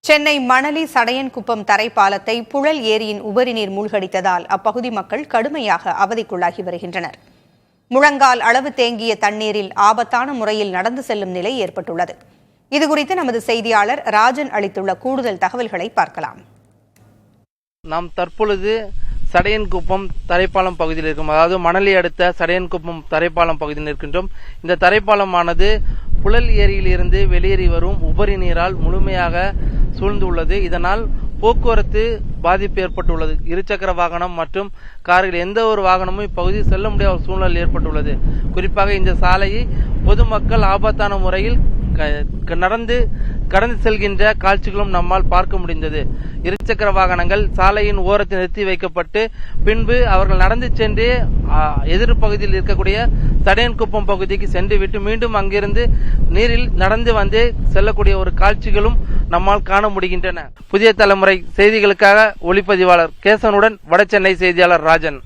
சென்னை மணலி சடையன்குப்பம் தரைப்பாலத்தை புழல் ஏரியின் உபரிநீர் மூழ்கடித்ததால் அப்பகுதி மக்கள் கடுமையாக அவதிக்குள்ளாகி வருகின்றனர். முழங்கால் அளவு தேங்கிய தண்ணீரில் ஆபத்தான முறையில் நடந்து செல்லும் நிலை ஏற்பட்டுள்ளது. இதுகுறித்து நமது செய்தியாளர் ராஜன் அளித்துள்ள கூடுதல் தகவல்களை பார்க்கலாம். நாம் தற்பொழுது சடையன்குப்பம் தரைப்பாலம் பகுதியில் இருக்கும், அதாவது மணலி அடுத்த சடையன்குப்பம் தரைப்பாலம் பகுதியில் இருக்கின்றோம். இந்த தரைப்பாலமானது புழல் ஏரியில் இருந்து வெளியேறி வரும் உபரி நீரால் முழுமையாக சூழ்ந்துள்ளது. இதனால் போக்குவரத்து பாதிப்பு ஏற்பட்டுள்ளது. இருசக்கர வாகனம் மற்றும் கார்கள் எந்த ஒரு வாகனமும் இப்பகுதியில் செல்ல முடியாத சூழ்நிலை ஏற்பட்டுள்ளது. குறிப்பாக இந்த சாலையை பொதுமக்கள் ஆபத்தான முறையில் கடந்து செல்கின்ற காட்சிகளும் நம்மால் பார்க்க முடிந்தது. இருசக்கர வாகனங்கள் சாலையின் ஓரத்தில் நிறுத்தி வைக்கப்பட்டு பின்பு அவர்கள் நடந்து சென்று எதிர்பகுதியில் இருக்கக்கூடிய சடையன்குப்பம் பகுதிக்கு சென்று விட்டு மீண்டும் அங்கிருந்து நீரில் நடந்து வந்து செல்லக்கூடிய ஒரு காட்சிகளும் நம்மால் காண முடிகின்றன. புதிய தலைமுறை செய்திகளுக்காக ஒளிப்பதிவாளர் கேசவனுடன் வடசென்னை செய்தியாளர் ராஜன்.